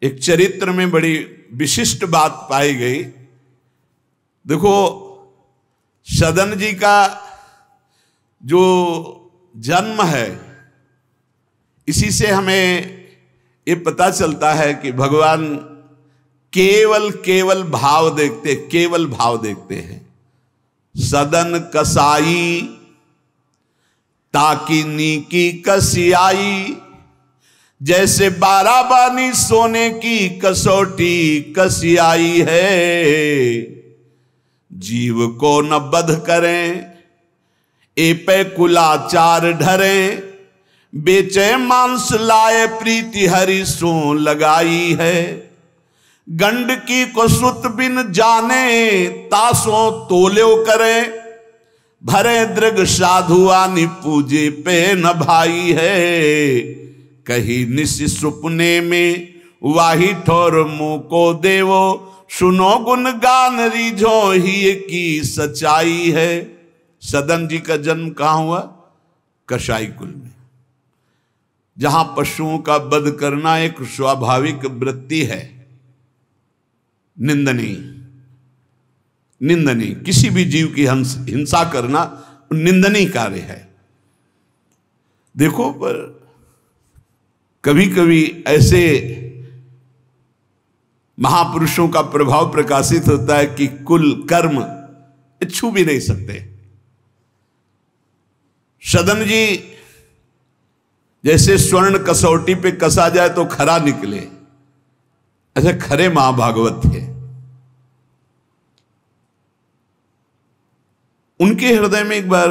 एक चरित्र में बड़ी विशिष्ट बात पाई गई। देखो, सदन जी का जो जन्म है, इसी से हमें ये पता चलता है कि भगवान केवल भाव देखते, केवल भाव देखते हैं। सदन कसाई ताकि नीकी कसियाई, जैसे बाराबानी सोने की कसौटी कसियाई है। जीव को न बध करें ए पे कुलाचार ढरें, बेचे मांस लाए प्रीति हरि सो लगाई है। गंडकी को सुत बिन जाने तासों तोल्यो करे, भरे दृग साधु आनि पूजे पे न भाई है। कही निशि सुपने में वाही ठोर मुंह को देवो, सुनो गुण गान रीझो ही की सच्चाई है। सदन जी का जन्म कहां हुआ? कसाई कुल में, जहां पशुओं का वध करना एक स्वाभाविक वृत्ति है। निंदनीय किसी भी जीव की हिंसा करना निंदनीय कार्य है। देखो, पर कभी कभी ऐसे महापुरुषों का प्रभाव प्रकाशित होता है कि कुल कर्म छू भी नहीं सकते। सदन जी जैसे स्वर्ण कसौटी पे कसा जाए तो खरा निकले, ऐसे खरे महाभागवत थे। उनके हृदय में एक बार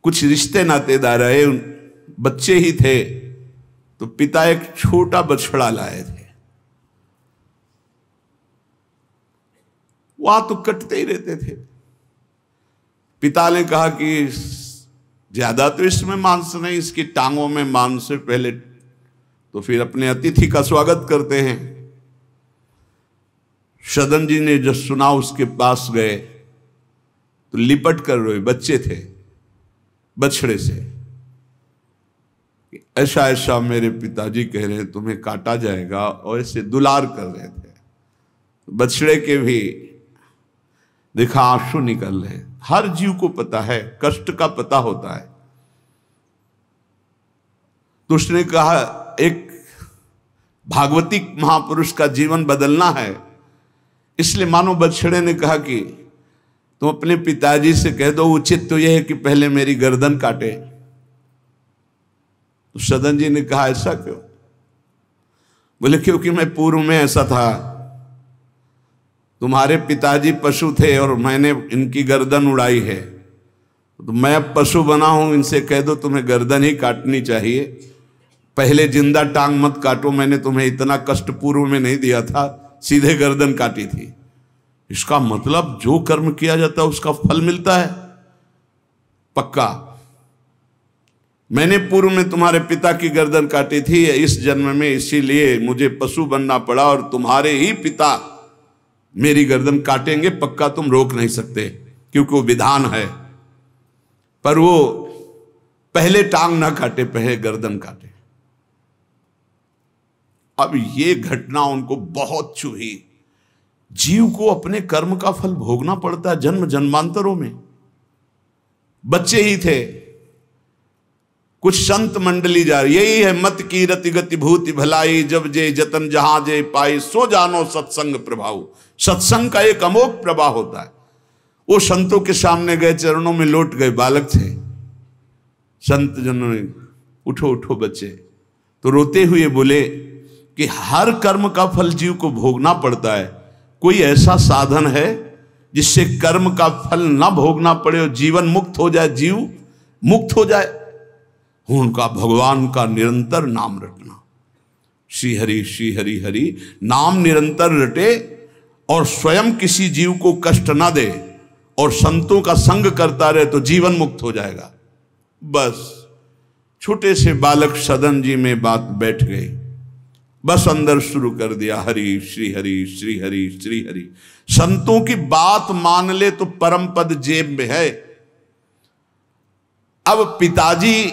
कुछ रिश्ते नातेदार आए, बच्चे ही थे, तो पिता एक छोटा बछड़ा लाए थे। वहां तो कटते ही रहते थे। पिता ने कहा कि ज्यादा तो इसमें मांस नहीं, इसकी टांगों में मांस से पहले तो फिर अपने अतिथि का स्वागत करते हैं। सदन जी ने जब सुना उसके पास गए तो लिपट कर रोए। बच्चे थे, बछड़े से, ऐसा ऐसा मेरे पिताजी कह रहे हैं तुम्हें काटा जाएगा, और ऐसे दुलार कर रहे थे। बछड़े के भी देखा आंसू निकल रहे। हर जीव को पता है, कष्ट का पता होता है। तो उसने कहा एक भागवती महापुरुष का जीवन बदलना है, इसलिए मानो बछड़े ने कहा कि तुम अपने पिताजी से कह दो, उचित तो यह है कि पहले मेरी गर्दन काटे। तो सदन जी ने कहा ऐसा क्यों? बोले क्योंकि मैं पूर्व में ऐसा था, तुम्हारे पिताजी पशु थे और मैंने इनकी गर्दन उड़ाई है, तो मैं अब पशु बना हूं, इनसे कह दो तुम्हें गर्दन ही काटनी चाहिए, पहले जिंदा टांग मत काटो, मैंने तुम्हें इतना कष्ट पूर्व में नहीं दिया था, सीधे गर्दन काटी थी। इसका मतलब जो कर्म किया जाता है उसका फल मिलता है पक्का। मैंने पूर्व में तुम्हारे पिता की गर्दन काटी थी इस जन्म में, इसीलिए मुझे पशु बनना पड़ा, और तुम्हारे ही पिता मेरी गर्दन काटेंगे पक्का, तुम रोक नहीं सकते क्योंकि वो विधान है। पर वो पहले टांग ना काटे, पहले गर्दन काटे। अब ये घटना उनको बहुत चुभी। जीव को अपने कर्म का फल भोगना पड़ता है जन्म जन्मांतरों में। बच्चे ही थे, कुछ संत मंडली जा रही, यही है मत की रति गति भूति भलाई, जब जे जतन जहां जे पाई, सो जानो सत्संग प्रभाव। सत्संग का एक अमोघ प्रभाव होता है। वो संतों के सामने गए, चरणों में लौट गए, बालक थे। संत जनों ने उठो उठो बच्चे, तो रोते हुए बोले कि हर कर्म का फल जीव को भोगना पड़ता है, कोई ऐसा साधन है जिससे कर्म का फल ना भोगना पड़े और जीवन मुक्त हो जाए, जीव मुक्त हो जाए? उनका भगवान का निरंतर नाम रटना। श्री हरि हरि नाम निरंतर रटे और स्वयं किसी जीव को कष्ट ना दे और संतों का संग करता रहे तो जीवन मुक्त हो जाएगा। बस छोटे से बालक सदन जी में बात बैठ गई। बस अंदर शुरू कर दिया, हरि श्री हरि श्री हरि श्री हरि। संतों की बात मान ले तो परम पद जेब में है। अब पिताजी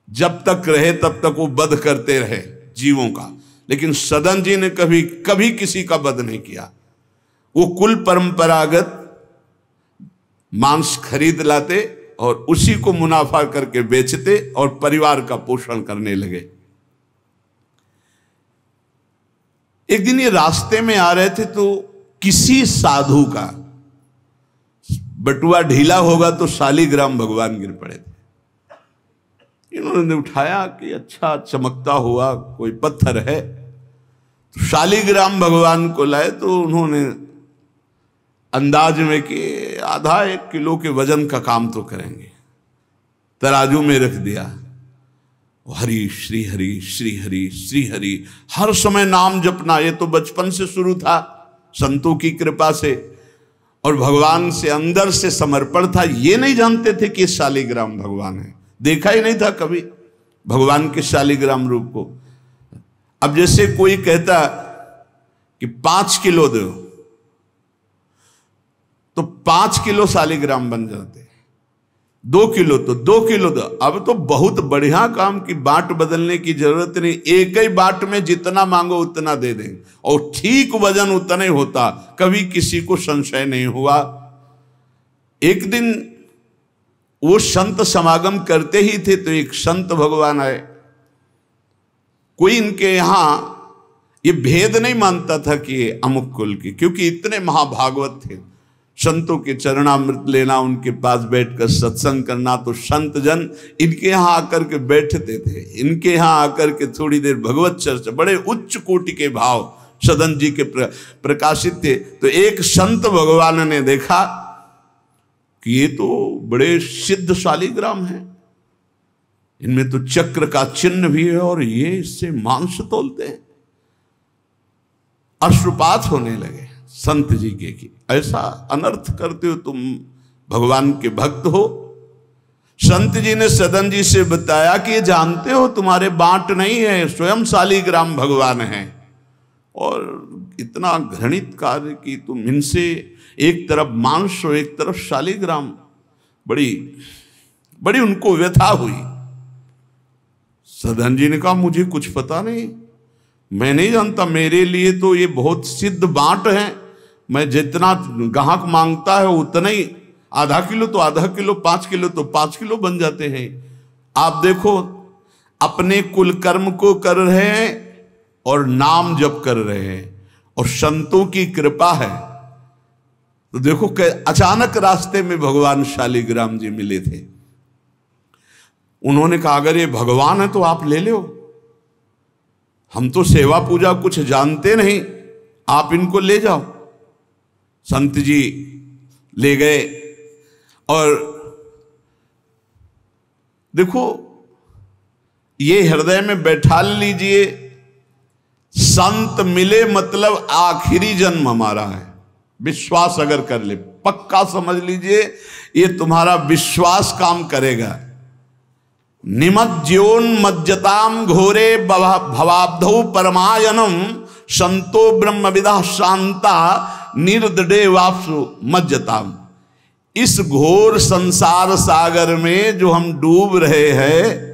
जब तक रहे तब तक वो वध करते रहे जीवों का, लेकिन सदन जी ने कभी कभी किसी का वध नहीं किया। वो कुल परंपरागत मांस खरीद लाते और उसी को मुनाफा करके बेचते और परिवार का पोषण करने लगे। एक दिन ये रास्ते में आ रहे थे तो किसी साधु का बटुआ ढीला होगा तो शालिग्राम भगवान गिर पड़े थे। इन्होंने उठाया कि अच्छा चमकता हुआ कोई पत्थर है, तो शालिग्राम भगवान को लाए तो उन्होंने अंदाज में कि आधा 1 किलो के वजन का काम तो करेंगे, तराजू में रख दिया। हरि श्री हरि श्री हरि श्री हरि, हर समय नाम जपना। ये तो बचपन से शुरू था संतों की कृपा से और भगवान से अंदर से समर्पण था। ये नहीं जानते थे कि शालिग्राम भगवान है, देखा ही नहीं था कभी भगवान के शालिग्राम रूप को। अब जैसे कोई कहता कि 5 किलो दो तो 5 किलो शालिग्राम बन जाते, 2 किलो तो 2 किलो दो। अब तो बहुत बढ़िया काम की बाट बदलने की जरूरत नहीं, एक ही बाट में जितना मांगो उतना दे दें और ठीक वजन उतना ही होता, कभी किसी को संशय नहीं हुआ। एक दिन वो संत समागम करते ही थे तो एक संत भगवान आए। कोई इनके यहां ये भेद नहीं मानता था कि ये अमुक कुल की, क्योंकि इतने महाभागवत थे। संतों के चरणामृत लेना, उनके पास बैठकर सत्संग करना, तो संत जन इनके यहाँ आकर के बैठते थे, इनके यहाँ आकर के थोड़ी देर भगवत चर्चा, बड़े उच्च कोटि के भाव सदन जी के प्रकाशित थे। तो एक संत भगवान ने देखा कि ये तो बड़े सिद्ध शालिग्राम हैं, इनमें तो चक्र का चिन्ह भी है और ये इससे मांस तोलते हैं। अश्रुपात होने लगे संत जी के कि ऐसा अनर्थ करते हो तुम, भगवान के भक्त हो। संत जी ने सदन जी से बताया कि ये जानते हो तुम्हारे बांट नहीं है, स्वयं शालिग्राम भगवान हैं और इतना घृणित कार्य कि तुम इनसे एक तरफ मांस और एक तरफ शालिग्राम। बड़ी बड़ी उनको व्यथा हुई। सदन जी ने कहा मुझे कुछ पता नहीं, मैं नहीं जानता, मेरे लिए तो ये बहुत सिद्ध बांट है, मैं जितना ग्राहक मांगता है उतना ही, आधा किलो तो आधा किलो, 5 किलो तो 5 किलो बन जाते हैं। आप देखो अपने कुल कर्म को कर रहे हैं और नाम जप कर रहे हैं और संतों की कृपा है। तो देखो अचानक रास्ते में भगवान शालिग्राम जी मिले थे। उन्होंने कहा अगर ये भगवान है तो आप ले लो, हम तो सेवा पूजा कुछ जानते नहीं, आप इनको ले जाओ। संत जी ले गए और देखो ये हृदय में बैठा लीजिए, संत मिले मतलब आखिरी जन्म हमारा है। विश्वास अगर कर ले, पक्का समझ लीजिए ये तुम्हारा विश्वास काम करेगा। निमज्जोन्मज्जताम घोरे भवाब्धौ परमायनम संतो ब्रह्मविदा शांता निर्दडे वापसु मज्जताम। इस घोर संसार सागर में जो हम डूब रहे हैं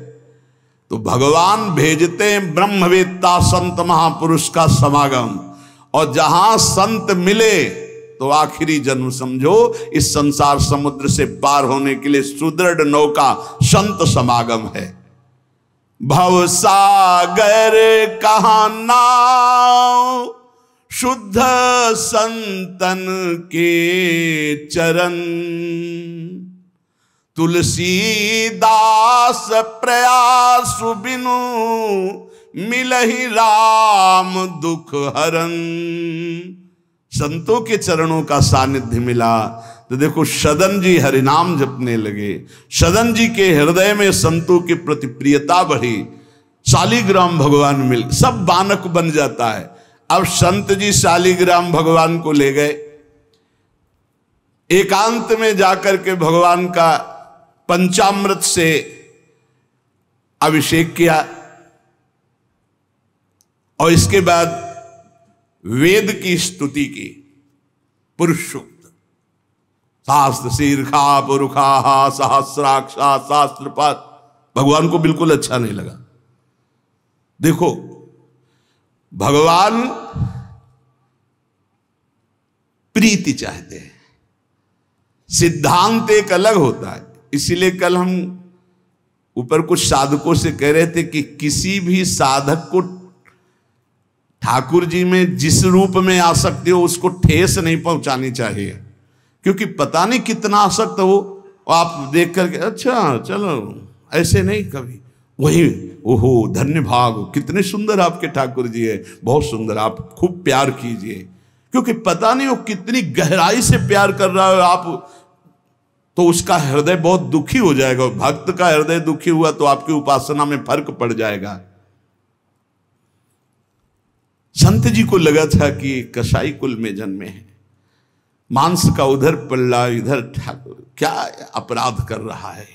तो भगवान भेजते हैं ब्रह्मवेत्ता संत महापुरुष का समागम, और जहां संत मिले तो आखिरी जन्म समझो इस संसार समुद्र से पार होने के लिए सुदृढ़ नौका संत समागम है। भव सागर कहाँ नाव, शुद्ध संतन के चरण, तुलसीदास प्रयास बिनु मिलहि राम दुख हरन। संतों के चरणों का सानिध्य मिला तो देखो सदन जी हरिनाम जपने लगे, सदन जी के हृदय में संतों के प्रति प्रियता बढ़ी, शालिग्राम भगवान मिल, सब बानक बन जाता है। अब संत जी शालिग्राम भगवान को ले गए, एकांत में जाकर के भगवान का पंचामृत से अभिषेक किया और इसके बाद वेद की स्तुति की। पुरुष सूक्त, शास्त्र शीर्षा पुरुषा सहस्राक्षा शास्त्रपद, भगवान को बिल्कुल अच्छा नहीं लगा। देखो, भगवान प्रीति चाहते हैं, सिद्धांत एक अलग होता है। इसीलिए कल हम ऊपर कुछ साधकों से कह रहे थे कि किसी भी साधक को ठाकुर जी में जिस रूप में आसक्ति हो उसको ठेस नहीं पहुंचानी चाहिए, क्योंकि पता नहीं कितना आसक्त हो, आप देख करके अच्छा चलो, ऐसे नहीं कभी वही ओहो धन्य भाग, कितने सुंदर आपके ठाकुर जी है, बहुत सुंदर, आप खूब प्यार कीजिए, क्योंकि पता नहीं वो कितनी गहराई से प्यार कर रहा है आप, तो उसका हृदय बहुत दुखी हो जाएगा। भक्त का हृदय दुखी हुआ तो आपकी उपासना में फर्क पड़ जाएगा। संत जी को लगा था कि कसाई कुल में जन्मे हैं, मांस का उधर पल्ला इधर ठाकुर, क्या अपराध कर रहा है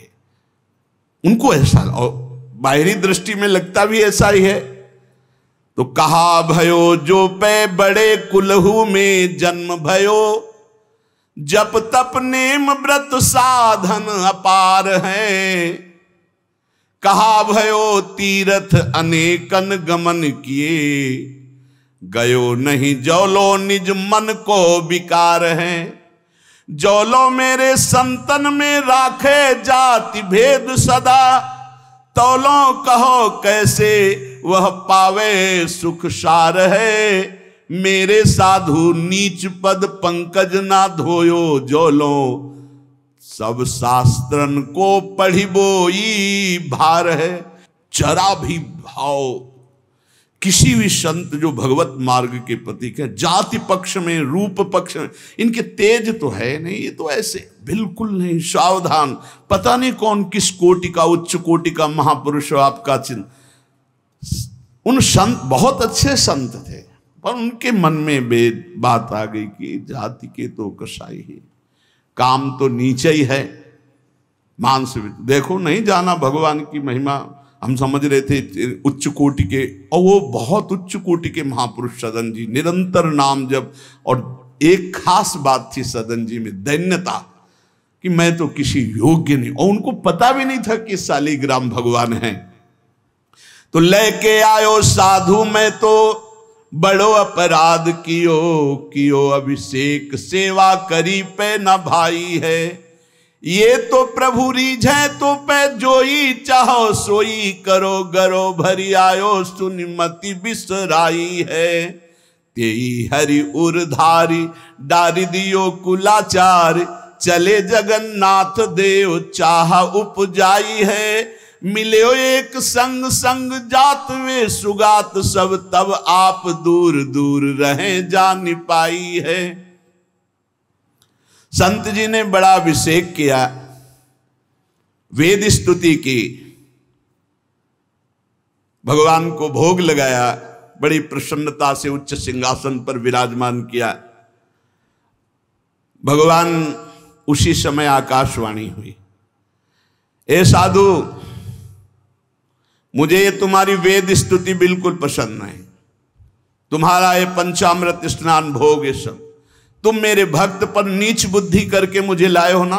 उनको ऐसा, और बाहरी दृष्टि में लगता भी ऐसा ही है। तो कहा भयो जो पे बड़े कुलहू में जन्म भयो, जप तप नेम व्रत साधन अपार है। कहा भयो तीर्थ अनेकन गमन किए, गयो नहीं जौलो निज मन को विकार है। जौलो मेरे संतन में राखे जाति भेद सदा, तौलो कहो कैसे वह पावे सुख सार है। मेरे साधु नीच पद पंकज ना धोयो, जौलो सब शास्त्रन को पढ़ी बोई भार है। जरा भी भाव किसी भी संत जो भगवत मार्ग के प्रतीक है, जाति पक्ष में रूप पक्ष में इनके तेज तो है नहीं, ये तो ऐसे बिल्कुल नहीं, सावधान, पता नहीं कौन किस कोटि का, उच्च कोटि का महापुरुष आपका चिन्ह। उन संत बहुत अच्छे संत थे, पर उनके मन में बात आ गई कि जाति के तो कसाई ही, काम तो नीचे ही है, मांस। देखो नहीं जाना भगवान की महिमा, हम समझ रहे थे उच्च कोटि के, और वो बहुत उच्च कोटि के महापुरुष सदन जी, निरंतर नाम जप। और एक खास बात थी सदन जी में, दैन्यता, कि मैं तो किसी योग्य नहीं, और उनको पता भी नहीं था कि शालिग्राम भगवान हैं। तो लेके आयो साधु मैं तो बड़ो अपराध कियो अभिषेक सेवा करी पे न भाई है। ये तो प्रभु रीझे तो पे जोई चाहो सोई, करो गरो भरी आयो सुनिमति बिसराई है। तेई हरि उरधारी डारी दियो कुलाचार, चले जगन्नाथ देव चाह उपजाई है। मिलो एक संग संग जात वे सुगात सब, तब आप दूर दूर रहे जान पाई है। संत जी ने बड़ा अभिषेक किया, वेद स्तुति की, भगवान को भोग लगाया, बड़ी प्रसन्नता से उच्च सिंहासन पर विराजमान किया। भगवान उसी समय आकाशवाणी हुई, ए साधु, मुझे ये तुम्हारी वेद स्तुति बिल्कुल पसंद नहीं, तुम्हारा ये पंचामृत स्नान भोग, ये सब तुम मेरे भक्त पर नीच बुद्धि करके मुझे लाए हो ना,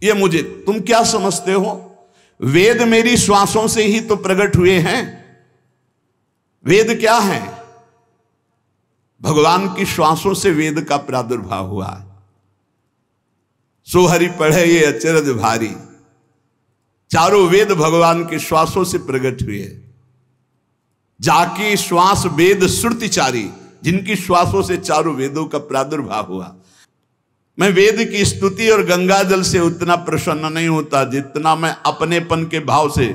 ये मुझे तुम क्या समझते हो? वेद मेरी श्वासों से ही तो प्रकट हुए हैं। वेद क्या है? भगवान की श्वासों से वेद का प्रादुर्भाव हुआ है। सोहरि पढ़े ये अचरज भारी, चारों वेद भगवान के श्वासों से प्रकट हुए। जाकी श्वास वेद श्रुतिचारी, जिनकी श्वासों से चारों वेदों का प्रादुर्भाव हुआ। मैं वेद की स्तुति और गंगा जल से उतना प्रसन्न नहीं होता जितना मैं अपनेपन के भाव से,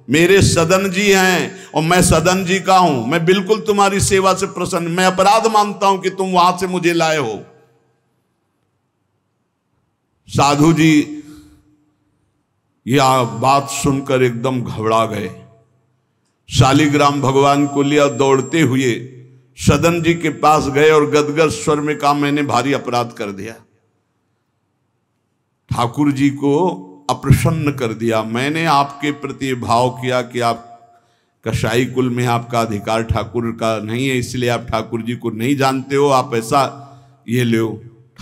मेरे सदन जी हैं और मैं सदन जी का हूं, मैं बिल्कुल तुम्हारी सेवा से प्रसन्न, मैं अपराध मानता हूं कि तुम वहां से मुझे लाए हो। साधु जी यह बात सुनकर एकदम घबरा गए, शालिग्राम भगवान को लिया, दौड़ते हुए सदन जी के पास गए और गदगद स्वर में कहा, मैंने भारी अपराध कर दिया, ठाकुर जी को अप्रसन्न कर दिया। मैंने आपके प्रति भाव किया कि आप कसाई कुल में आपका अधिकार ठाकुर का नहीं है, इसलिए आप ठाकुर जी को नहीं जानते हो, आप ऐसा ये लो।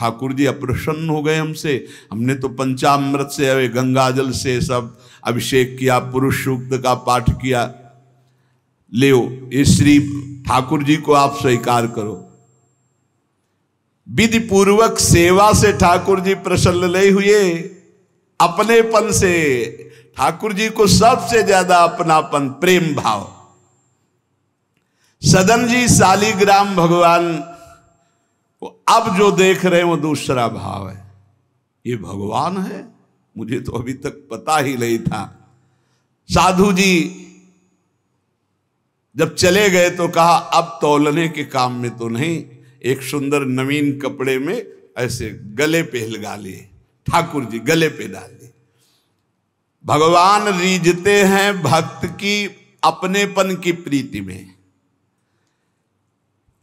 ठाकुर जी अप्रसन्न हो गए हमसे, हमने तो पंचामृत से गंगा जल से सब अभिषेक किया, पुरुष सूक्त का पाठ किया, ले इस श्री ठाकुर जी को आप स्वीकार करो। विधि पूर्वक सेवा से ठाकुर जी प्रसन्न नहीं हुए, अपनेपन से ठाकुर जी को सबसे ज्यादा अपनापन, प्रेम भाव। सदन जी शालिग्राम भगवान को अब जो देख रहे हैं वो दूसरा भाव है। ये भगवान है, मुझे तो अभी तक पता ही नहीं था। साधु जी जब चले गए तो कहा अब तौलने के काम में तो नहीं, एक सुंदर नवीन कपड़े में ऐसे गले पे लगा लिए, ठाकुर जी गले पे डाल लिए। भगवान रीझते हैं भक्त की अपनेपन की प्रीति में,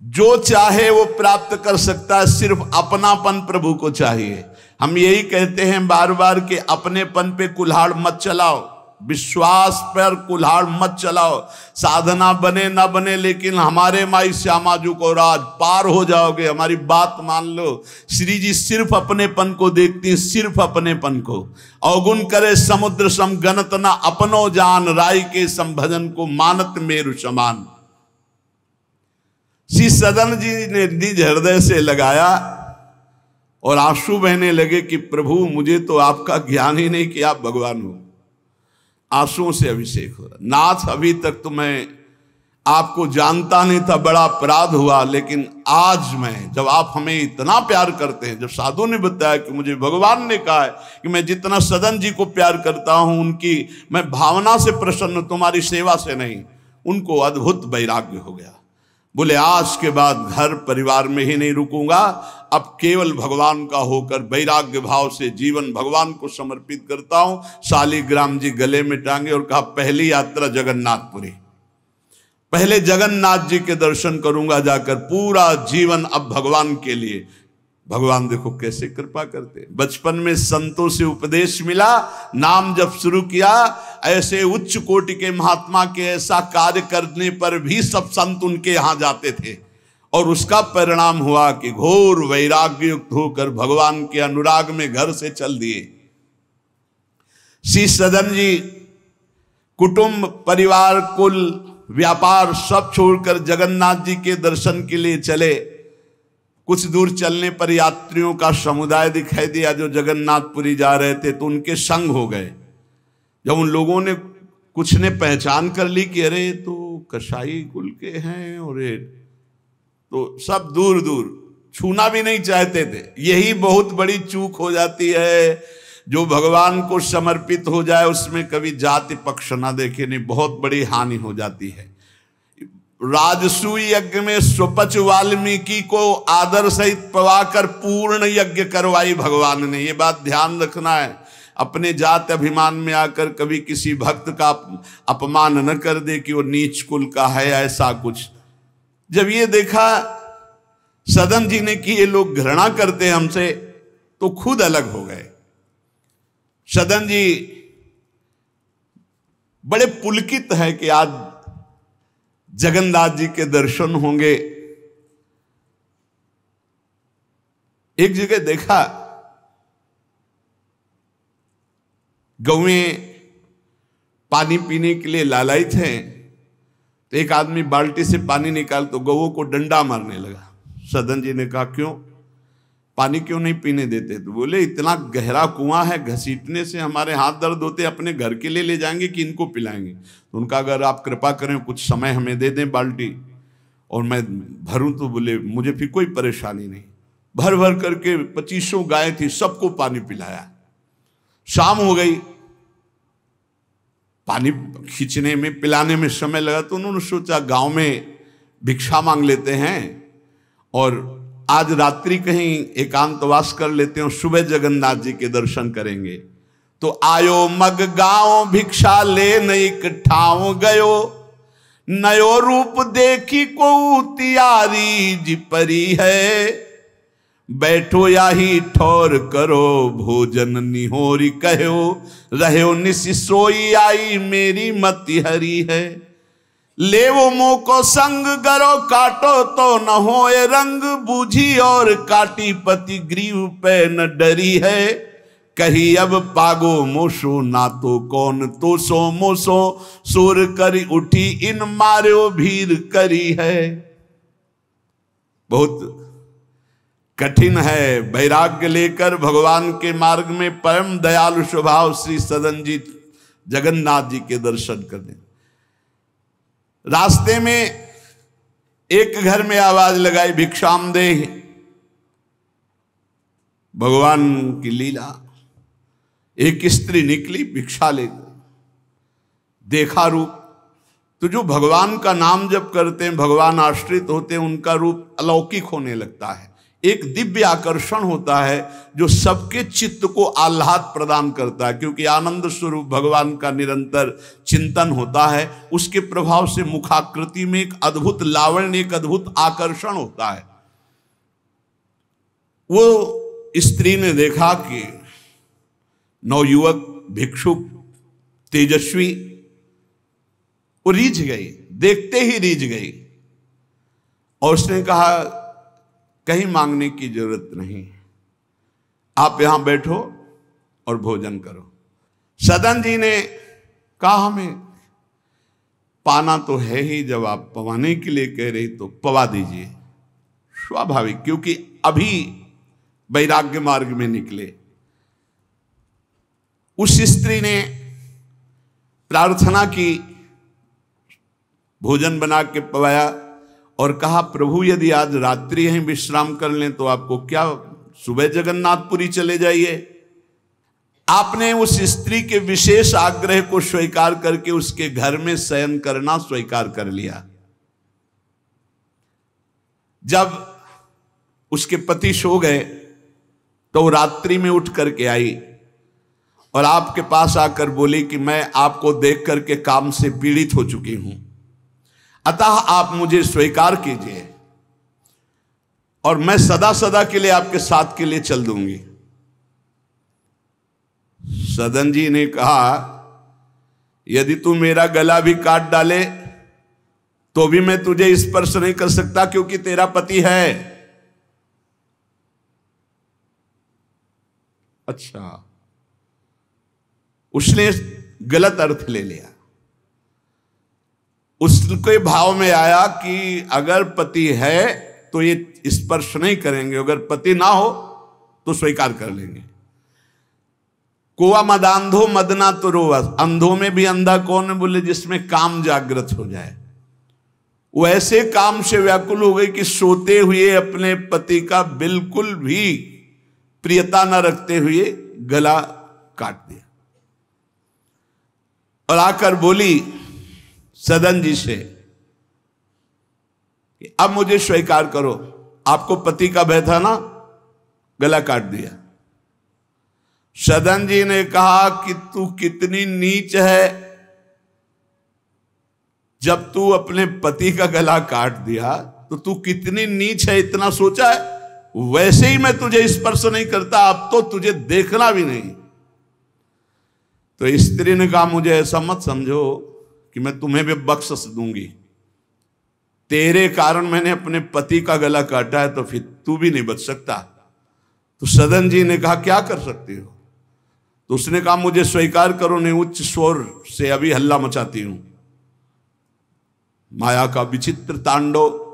जो चाहे वो प्राप्त कर सकता है, सिर्फ अपनापन प्रभु को चाहिए। हम यही कहते हैं बार बार कि अपनेपन पे कुल्हाड़ मत चलाओ, विश्वास पर कुल्हाड़ मत चलाओ। साधना बने ना बने, लेकिन हमारे माई श्यामाजू को राज पार हो जाओगे, हमारी बात मान लो। श्री जी सिर्फ अपनेपन को देखती, सिर्फ अपनेपन को। अवगुण करे समुद्र सम गणत न अपनो जान, राय के संभजन को मानत मेरु समान। श्री सदन जी ने निज हृदय से लगाया और आंसू बहने लगे कि प्रभु मुझे तो आपका ज्ञान ही नहीं कि आप भगवान हो। आंसुओं से अभिषेक हो रहा, नाथ अभी तक तो मैं आपको जानता नहीं था, बड़ा अपराध हुआ, लेकिन आज मैं, जब आप हमें इतना प्यार करते हैं, जब साधु ने बताया कि मुझे भगवान ने कहा है कि मैं जितना सदन जी को प्यार करता हूं, उनकी मैं भावना से प्रसन्न, तुम्हारी सेवा से नहीं, उनको अद्भुत वैराग्य हो गया। बोले आज के बाद घर परिवार में ही नहीं रुकूंगा, अब केवल भगवान का होकर वैराग्य भाव से जीवन भगवान को समर्पित करता हूं। शालिग्राम जी गले में टांगे और कहा पहली यात्रा जगन्नाथपुरी, पहले जगन्नाथ जी के दर्शन करूंगा जाकर, पूरा जीवन अब भगवान के लिए। भगवान देखो कैसे कृपा करते। बचपन में संतों से उपदेश मिला, नाम जब शुरू किया, ऐसे उच्च कोटि के महात्मा के ऐसा कार्य करने पर भी सब संत उनके यहां जाते थे, और उसका परिणाम हुआ कि घोर वैराग्य युक्त होकर भगवान के अनुराग में घर से चल दिए। श्री सदन जी कुटुंब परिवार कुल व्यापार सब छोड़कर जगन्नाथ जी के दर्शन के लिए चले। कुछ दूर चलने पर यात्रियों का समुदाय दिखाई दिया जो जगन्नाथपुरी जा रहे थे, तो उनके संग हो गए। जब उन लोगों ने, कुछ ने पहचान कर ली कि अरे तो कसाई कुल के हैं, और तो सब दूर दूर छूना भी नहीं चाहते थे। यही बहुत बड़ी चूक हो जाती है, जो भगवान को समर्पित हो जाए उसमें कभी जाति पक्ष ना देखे, नहीं, बहुत बड़ी हानि हो जाती है। राजसूय यज्ञ में स्वपच वाल्मीकि को आदर सहित पवाकर पूर्ण यज्ञ करवाई भगवान ने। ये बात ध्यान रखना है, अपने जात अभिमान में आकर कभी किसी भक्त का अपमान न कर दे कि वो नीच कुल का है, ऐसा कुछ। जब ये देखा सदन जी ने कि ये लोग घृणा करते हैं हमसे, तो खुद अलग हो गए। सदन जी बड़े पुलकित है कि आज जगन्नाथ जी के दर्शन होंगे। एक जगह देखा, गौएं पानी पीने के लिए लालायित हैं, तो एक आदमी बाल्टी से पानी निकाल तो गौओं को डंडा मारने लगा। सदन जी ने कहा क्यों, पानी क्यों नहीं पीने देते? तो बोले इतना गहरा कुआं है, घसीटने से हमारे हाथ दर्द होते, अपने घर के लिए ले जाएंगे कि इनको पिलाएंगे? तो उनका अगर आप कृपा करें कुछ समय हमें दे दें बाल्टी और मैं भरूं, तो बोले मुझे फिर कोई परेशानी नहीं। भर भर करके 2500 गाय थी, सबको पानी पिलाया। शाम हो गई, पानी खींचने में पिलाने में समय लगा, तो उन्होंने सोचा गांव में भिक्षा मांग लेते हैं और आज रात्रि कहीं एकांतवास कर लेते हैं, सुबह जगन्नाथ जी के दर्शन करेंगे। तो आयो मग गांव भिक्षा ले नई ठाव गयो, नयो रूप देखी को तियारी जी परी है, बैठो याही ठौर करो भोजन निहोरी कहो, रहो निसि सोई आई मेरी मति हरी है। लेवो मोह को संग गरो काटो तो न होए रंग, बूझी और काटी पति ग्रीव पे न डरी है, कही अब पागो मोसो ना तो कौन तो सो मोसो, सुर करी उठी इन मार्यो भीर करी है। बहुत कठिन है वैराग्य लेकर भगवान के मार्ग में परम दयालु स्वभाव श्री सदन जी जगन्नाथ जी के दर्शन करने। रास्ते में एक घर में आवाज लगाई भिक्षाम दे, भगवान की लीला। एक स्त्री निकली भिक्षा लेकर, देखा रूप तो जो भगवान का नाम जप करते हैं, भगवान आश्रित होते हैं, उनका रूप अलौकिक होने लगता है। एक दिव्य आकर्षण होता है जो सबके चित्त को आह्लाद प्रदान करता है, क्योंकि आनंद स्वरूप भगवान का निरंतर चिंतन होता है। उसके प्रभाव से मुखाकृति में एक अद्भुत लावण्य, एक अद्भुत आकर्षण होता है। वो स्त्री ने देखा कि नवयुवक भिक्षुक तेजस्वी, वो रीझ गई, देखते ही रीझ गई, और उसने कहा कहीं मांगने की जरूरत नहीं, आप यहां बैठो और भोजन करो। सदन जी ने कहा हमें पाना तो है ही, जब आप पवाने के लिए कह रही तो पवा दीजिए। स्वाभाविक, क्योंकि अभी वैराग्य मार्ग में निकले। उस स्त्री ने प्रार्थना की, भोजन बना के पवाया और कहा प्रभु यदि आज रात्रि यहीं विश्राम कर लें तो आपको क्या, सुबह जगन्नाथपुरी चले जाइए। आपने उस स्त्री के विशेष आग्रह को स्वीकार करके उसके घर में शयन करना स्वीकार कर लिया। जब उसके पति सो गए तो वो रात्रि में उठ करके आई और आपके पास आकर बोली कि मैं आपको देख करके काम से पीड़ित हो चुकी हूं, अतः आप मुझे स्वीकार कीजिए और मैं सदा सदा के लिए आपके साथ के लिए चल दूंगी। सदन जी ने कहा यदि तू मेरा गला भी काट डाले तो भी मैं तुझे स्पर्श नहीं कर सकता, क्योंकि तेरा पति है। अच्छा, उसने गलत अर्थ ले लिया। उसके भाव में आया कि अगर पति है तो ये स्पर्श नहीं करेंगे, अगर पति ना हो तो स्वीकार कर लेंगे। कोआ मदांधो मदना तो रोवा, अंधों में भी अंधा कौन है, बोले जिसमें काम जागृत हो जाए। वो ऐसे काम से व्याकुल हो गई कि सोते हुए अपने पति का बिल्कुल भी प्रियता न रखते हुए गला काट दिया और आकर बोली सदन जी से कि अब मुझे स्वीकार करो, आपको पति का भय था ना, गला काट दिया। सदन जी ने कहा कि तू कितनी नीच है, जब तू अपने पति का गला काट दिया तो तू कितनी नीच है, इतना सोचा है? वैसे ही मैं तुझे स्पर्श नहीं करता, अब तो तुझे देखना भी नहीं। तो स्त्री ने कहा मुझे ऐसा मत समझो कि मैं तुम्हें भी बख्श दूंगी, तेरे कारण मैंने अपने पति का गला काटा है तो फिर तू भी नहीं बच सकता। तो सदन जी ने कहा क्या कर सकती हो? तो उसने कहा मुझे स्वीकार करो, नहीं उच्च स्वर से अभी हल्ला मचाती हूं। माया का विचित्र तांडव,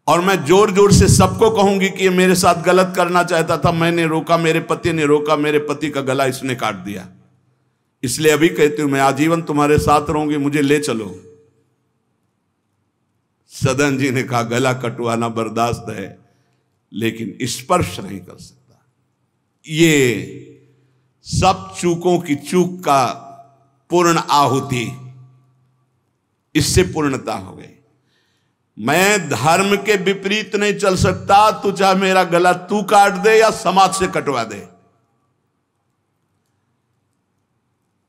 और मैं जोर जोर से सबको कहूंगी कि ये मेरे साथ गलत करना चाहता था, मैंने रोका, मेरे पति ने रोका, मेरे पति का गला इसने काट दिया, इसलिए अभी कहती हूं मैं आजीवन तुम्हारे साथ रहूंगी, मुझे ले चलो। सदन जी ने कहा गला कटवाना बर्दाश्त है लेकिन स्पर्श नहीं कर सकता। ये सब चूकों की चूक का पूर्ण आहुति, इससे पूर्णता हो गई। मैं धर्म के विपरीत नहीं चल सकता, तू चाहे मेरा गला तू काट दे या समाज से कटवा दे।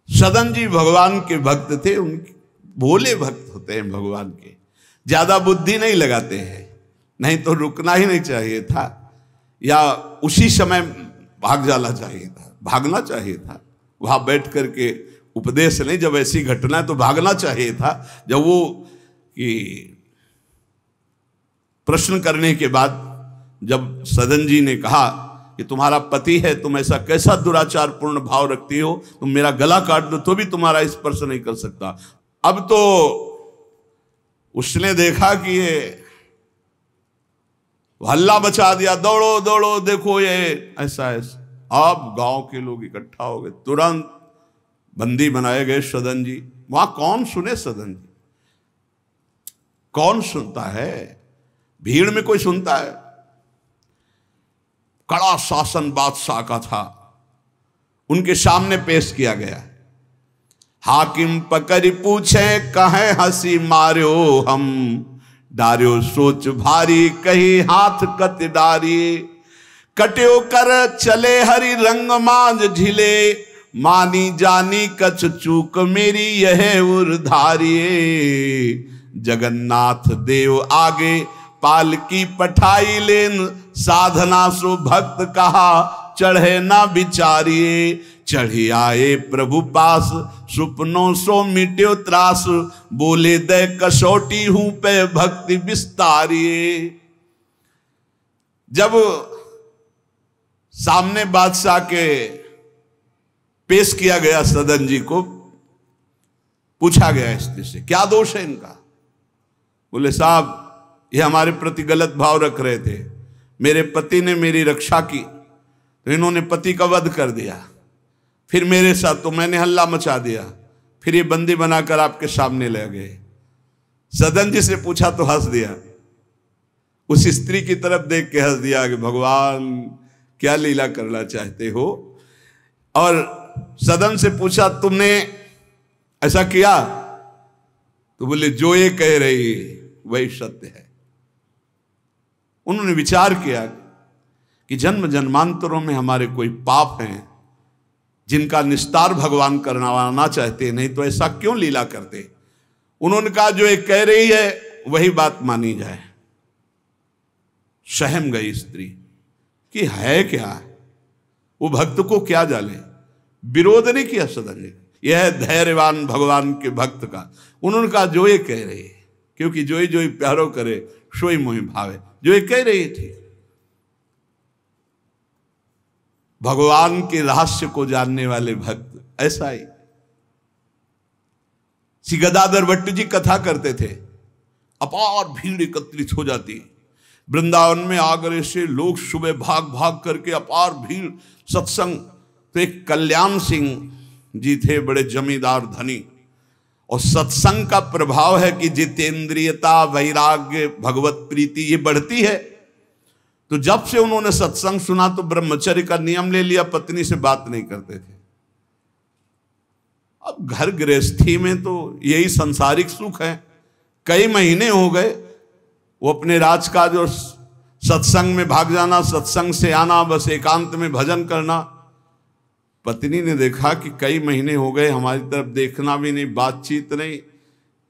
सदन जी भगवान के भक्त थे, उनके भोले भक्त होते हैं भगवान के, ज्यादा बुद्धि नहीं लगाते हैं, नहीं तो रुकना ही नहीं चाहिए था या उसी समय भाग जाना चाहिए था, भागना चाहिए था। वहां बैठ करके उपदेश नहीं, जब ऐसी घटना तो भागना चाहिए था। जब वो कि प्रश्न करने के बाद जब सदन जी ने कहा कि तुम्हारा पति है, तुम ऐसा कैसा दुराचार पूर्ण भाव रखती हो, तुम मेरा गला काट दो तो भी तुम्हारा स्पर्श नहीं कर सकता। अब तो उसने देखा कि ये हल्ला मचा दिया, दौड़ो दौड़ो देखो ये ऐसा ऐसा। अब गांव के लोग इकट्ठा हो गए, तुरंत बंदी बनाए गए सदन जी। वहां कौन सुने सदन जी, कौन सुनता है, भीड़ में कोई सुनता है। कड़ा शासन बादशाह का था, उनके सामने पेश किया गया। हाकिम पकड़ पूछे कहे हंसी मार्यो हम, डार्यो सोच भारी कही हाथ कत डारी। कट्यो कर चले हरि रंग मांझ झिले, मानी जानी कछ चूक मेरी यह उर्धारिये। जगन्नाथ देव आगे पालकी पठाई लेन, साधना सो भक्त कहा चढ़े ना बिचारिये। चढ़ी आए प्रभु पास सुपनों सो मिट्यो त्रास, बोले दे कसौटी हूं पे भक्ति विस्तारिये। जब सामने बादशाह के पेश किया गया सदन जी को, पूछा गया स्त्री से क्या दोष है इनका। बोले साहब ये हमारे प्रति गलत भाव रख रहे थे, मेरे पति ने मेरी रक्षा की तो इन्होंने पति का वध कर दिया, फिर मेरे साथ तो मैंने हल्ला मचा दिया, फिर ये बंदी बनाकर आपके सामने ले गए। सदन जी से पूछा तो हंस दिया, उस स्त्री की तरफ देख के हंस दिया कि भगवान क्या लीला करना चाहते हो। और सदन से पूछा तुमने ऐसा किया, तो बोले जो ये कह रही वही सत्य है। उन्होंने विचार किया कि जन्म जन्मांतरों में हमारे कोई पाप हैं जिनका निस्तार भगवान करवाना चाहते, नहीं तो ऐसा क्यों लीला करते। उन्होंने कहा जो एक कह रही है वही बात मानी जाए। सहम गई स्त्री कि है क्या, वो भक्त को क्या जाने। विरोध नहीं किया सदन ने, यह है धैर्यवान भगवान के भक्त का। उन्होंने कहा जो ये कह रही है, क्योंकि जो ही प्यारो करे सोई मोहि भावे, जो ये कह रही थी। भगवान के रहस्य को जानने वाले भक्त ऐसा ही। श्री गदाधर भट्ट जी कथा करते थे, अपार भीड़ एकत्रित हो जाती वृंदावन में। आगरे से लोग सुबह भाग भाग करके अपार भीड़ सत्संग। तो एक कल्याण सिंह जी थे, बड़े जमींदार धनी, और सत्संग का प्रभाव है कि जितेंद्रियता वैराग्य भगवत प्रीति ये बढ़ती है। तो जब से उन्होंने सत्संग सुना तो ब्रह्मचर्य का नियम ले लिया, पत्नी से बात नहीं करते थे। अब घर गृहस्थी में तो यही संसारिक सुख है। कई महीने हो गए वो अपने राजकाज और सत्संग में भाग जाना, सत्संग से आना, बस एकांत में भजन करना। पत्नी ने देखा कि कई महीने हो गए हमारी तरफ देखना भी नहीं, बातचीत नहीं,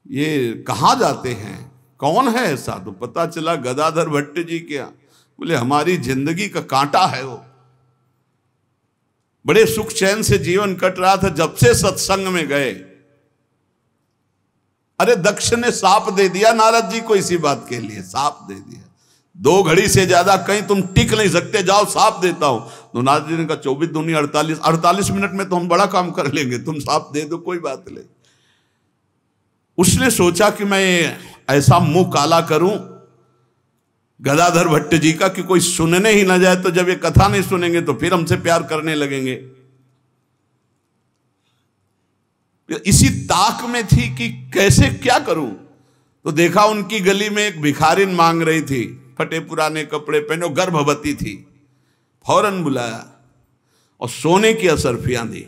ये कहाँ जाते हैं, कौन है ऐसा। तो पता चला गदाधर भट्ट जी क्या। बोले हमारी जिंदगी का कांटा है वो, बड़े सुख चैन से जीवन कट रहा था जब से सत्संग में गए। अरे दक्ष ने साप दे दिया नारद जी को इसी बात के लिए, साप दे दिया। 2 घड़ी से ज्यादा कहीं तुम टिक नहीं सकते, जाओ साप देता हूं। तो नारद जी ने कहा 24 दूनी 48 मिनट में तो हम बड़ा काम कर लेंगे, तुम साप दे दो कोई बात नहीं। उसने सोचा कि मैं ऐसा मुंह काला करूं गदाधर भट्ट जी का कि कोई सुनने ही ना जाए, तो जब ये कथा नहीं सुनेंगे तो फिर हमसे प्यार करने लगेंगे। इसी ताक में थी कि कैसे क्या करूं। तो देखा उनकी गली में एक भिखारिन मांग रही थी, फटे पुराने कपड़े पहने, गर्भवती थी। फौरन बुलाया और सोने की असरफियां दी।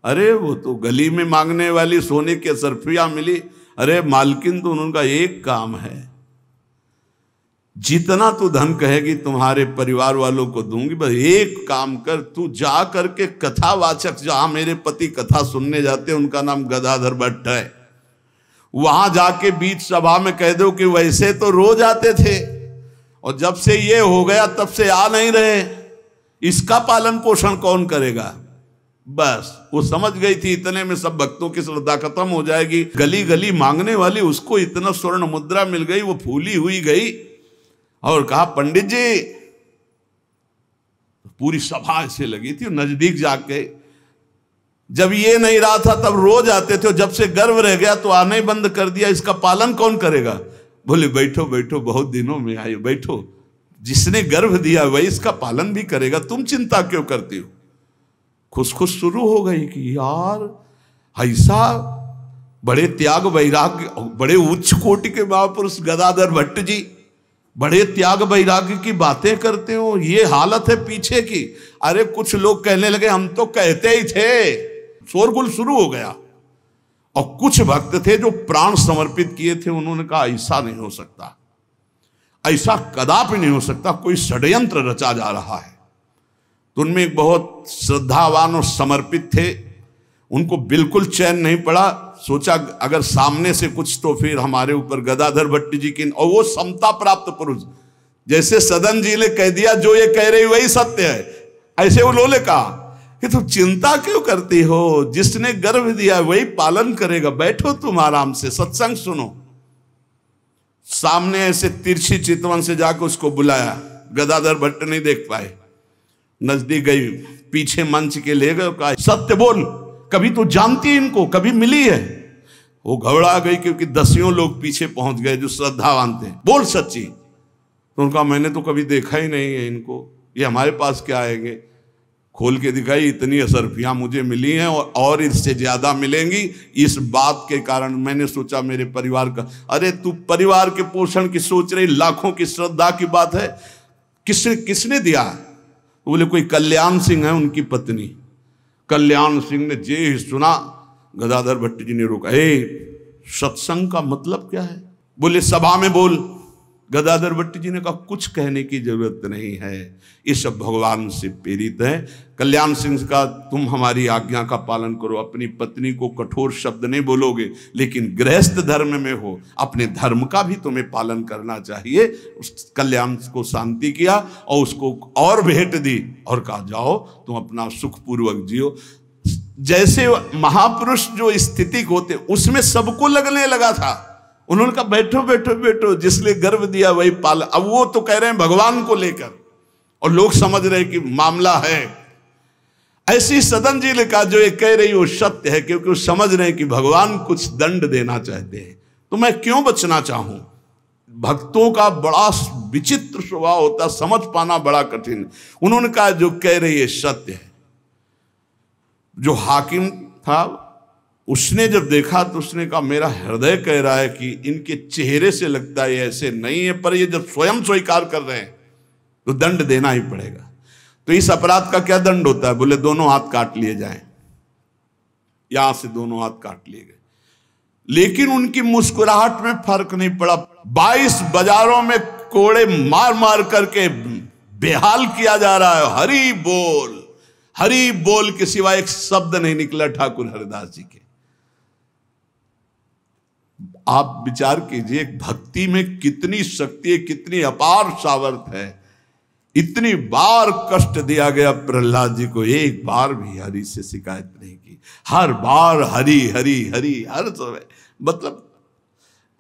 अरे वो तो गली में मांगने वाली सोने की असरफियां मिली। अरे मालकिन तो उनका एक काम है, जितना तू धन कहेगी तुम्हारे परिवार वालों को दूंगी, बस एक काम कर, तू जा करके कथावाचक जहां मेरे पति कथा सुनने जाते उनका नाम गदाधर भट्ट है, वहां जाके बीच सभा में कह दो कि वैसे तो रोज आते थे और जब से ये हो गया तब से आ नहीं रहे, इसका पालन पोषण कौन करेगा। बस वो समझ गई थी इतने में सब भक्तों की श्रद्धा खत्म हो जाएगी। गली गली मांगने वाली उसको इतना स्वर्ण मुद्रा मिल गई, वो फूली हुई गई और कहा पंडित जी, पूरी सभा ऐसे लगी थी, नजदीक जाके जब ये नहीं रहा था तब रोज आते थे, जब से गर्भ रह गया तो आना ही बंद कर दिया, इसका पालन कौन करेगा? बोले बैठो बैठो, बहुत दिनों में आए, बैठो, जिसने गर्भ दिया वही इसका पालन भी करेगा, तुम चिंता क्यों करती हो? खुश खुश शुरू हो गई कि यार ऐसा बड़े त्याग वैराग्य, बड़े उच्च कोटि के महापुरुष गदाधर भट्ट जी बड़े त्याग वैराग्य की बातें करते हो, ये हालत है पीछे की। अरे कुछ लोग कहने लगे हम तो कहते ही थे, शोरगुल शुरू हो गया। और कुछ भक्त थे जो प्राण समर्पित किए थे, उन्होंने कहा ऐसा नहीं हो सकता, ऐसा कदापि नहीं हो सकता, कोई षड्यंत्र रचा जा रहा है। तो उनमें एक बहुत श्रद्धावान और समर्पित थे, उनको बिल्कुल चैन नहीं पड़ा, सोचा अगर सामने से कुछ तो फिर हमारे ऊपर गदाधर भट्ट जी की, और वो समता प्राप्त पुरुष, जैसे सदन जी ने कह दिया जो ये कह रही वही सत्य है, ऐसे उन्होंने कहा कि तुम चिंता क्यों करती हो, जिसने गर्भ दिया वही पालन करेगा, बैठो तुम आराम से सत्संग सुनो। सामने ऐसे तिरछी चितवन से जाकर उसको बुलाया, गदाधर भट्ट नहीं देख पाए, नजदीक गई, पीछे मंच के ले गए, कहा सत्य बोल, कभी तो जानती इनको, कभी मिली है? वो घबरा गई क्योंकि दसियों लोग पीछे पहुंच गए जो श्रद्धावान थे, बोल सच्ची। तो उनका मैंने तो कभी देखा ही नहीं है इनको, ये हमारे पास क्या आएंगे? खोल के दिखाई, इतनी असरफियां मुझे मिली हैं और इससे ज्यादा मिलेंगी। इस बात के कारण मैंने सोचा मेरे परिवार का, अरे तू परिवार के पोषण की सोच रही, लाखों की श्रद्धा की बात है, किसने दिया? बोले कोई कल्याण सिंह है उनकी पत्नी। कल्याण सिंह ने जे ही सुना, गदाधर भट्ट जी ने रोका, सत्संग का मतलब क्या है? बोले सभा में बोल। गदाधर भट्ट जी ने कहा कुछ कहने की जरूरत नहीं है, ये सब भगवान से प्रेरित है। कल्याण सिंह का तुम हमारी आज्ञा का पालन करो, अपनी पत्नी को कठोर शब्द नहीं बोलोगे, लेकिन गृहस्थ धर्म में हो, अपने धर्म का भी तुम्हें पालन करना चाहिए। उस कल्याण को शांति किया और उसको और भेंट दी और कहा जाओ तुम अपना सुखपूर्वक जियो। जैसे महापुरुष जो स्थिति होते उसमें सबको लगने लगा था, उन्होंने कहा बैठो बैठो बैठो, जिसने गर्भ दिया वही पाल। अब वो तो कह रहे हैं भगवान को लेकर, और लोग समझ रहे हैं कि मामला है। ऐसी सदन जी ने कहा जो ये कह रही वो सत्य है, क्योंकि वो समझ रहे हैं कि भगवान कुछ दंड देना चाहते हैं, तो मैं क्यों बचना चाहूं? भक्तों का बड़ा विचित्र स्वभाव होता, समझ पाना बड़ा कठिन। उन्होंने कहा जो कह रही है सत्य है। जो हाकिम था उसने जब देखा तो उसने कहा मेरा हृदय कह रहा है कि इनके चेहरे से लगता है ऐसे नहीं है, पर ये जब स्वयं स्वीकार कर रहे हैं तो दंड देना ही पड़ेगा। तो इस अपराध का क्या दंड होता है? बोले दोनों हाथ काट लिए जाएं। यहां से दोनों हाथ काट लिए गए, लेकिन उनकी मुस्कुराहट में फर्क नहीं पड़ा। 22 बाजारों में कोड़े मार मार करके बेहाल किया जा रहा है। हरि बोल के सिवा एक शब्द नहीं निकला ठाकुर हरिदास जी के। आप विचार कीजिए भक्ति में कितनी शक्ति है, कितनी अपार सामर्थ है। इतनी बार कष्ट दिया गया प्रहलाद जी को, एक बार भी हरि से शिकायत नहीं की। हर बार हरि हरि हरि, हर समय मतलब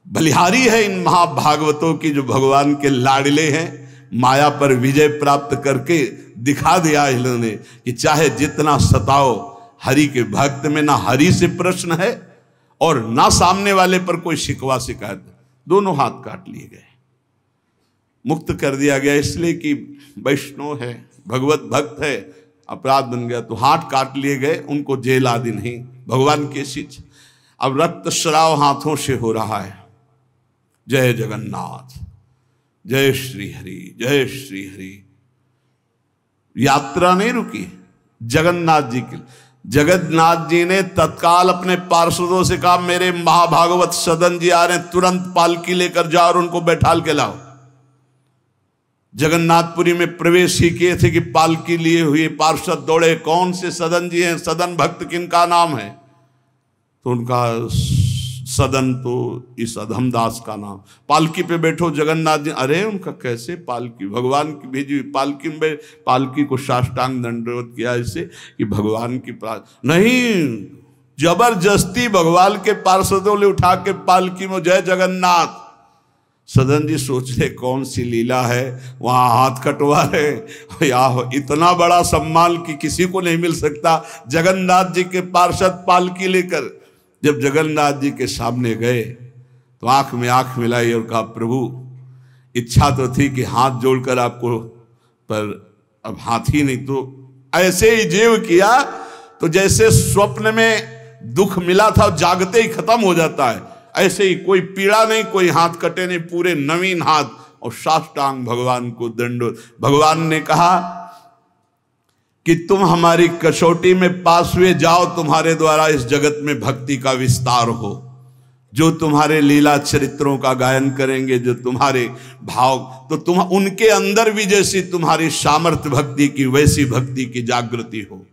बलिहारी है इन महाभागवतों की जो भगवान के लाडले हैं। माया पर विजय प्राप्त करके दिखा दिया इन्होंने कि चाहे जितना सताओ, हरि के भक्त में ना हरि से प्रश्न है और ना सामने वाले पर कोई शिकवा शिकायत। दोनों हाथ काट लिए गए, मुक्त कर दिया गया, इसलिए कि वैष्णव है, भगवत भक्त है। अपराध बन गया तो हाथ काट लिए गए, उनको जेल आदि नहीं, भगवान के शिष्य। अब रक्त स्राव हाथों से हो रहा है। जय जगन्नाथ, जय श्री हरि, जय श्री हरि। यात्रा नहीं रुकी जगन्नाथ जी की। जगन्नाथ जी ने तत्काल अपने पार्षदों से कहा मेरे महाभागवत सदन जी आ रहे हैं, तुरंत पालकी लेकर जाओ और उनको बैठाल के लाओ। जगन्नाथपुरी में प्रवेश ही किए थे कि पालकी लिए हुए पार्षद दौड़े, कौन से सदन जी हैं, सदन भक्त किनका नाम है? तो उनका सदन तो इस अधमदास का नाम। पालकी पे बैठो जगन्नाथ जी, अरे उनका कैसे पालकी, भगवान की भेजी हुई पालकी में, पालकी को साष्टांग दंडवत किया ऐसे कि भगवान की नहीं, जबरदस्ती भगवान के पार्षदों ने उठा के पालकी में, जय जगन्नाथ। सदन जी सोच रहे कौन सी लीला है, वहां हाथ कटवा रहे, या इतना बड़ा सम्मान कि किसी को नहीं मिल सकता। जगन्नाथ जी के पार्षद पालकी लेकर जब जगन्नाथ जी के सामने गए तो आंख में आंख मिलाई और कहा, प्रभु इच्छा तो थी कि हाथ जोड़कर आपको, पर अब हाथ ही नहीं, तो ऐसे ही जीव किया तो जैसे स्वप्न में दुख मिला था जागते ही खत्म हो जाता है, ऐसे ही कोई पीड़ा नहीं, कोई हाथ कटे नहीं, पूरे नवीन हाथ और साष्टांग भगवान को दंडवत। भगवान ने कहा कि तुम हमारी कसौटी में पास हुए, जाओ तुम्हारे द्वारा इस जगत में भक्ति का विस्तार हो। जो तुम्हारे लीला चरित्रों का गायन करेंगे, जो तुम्हारे भाव, तो तुम उनके अंदर भी जैसी तुम्हारी सामर्थ्य भक्ति की, वैसी भक्ति की जागृति हो।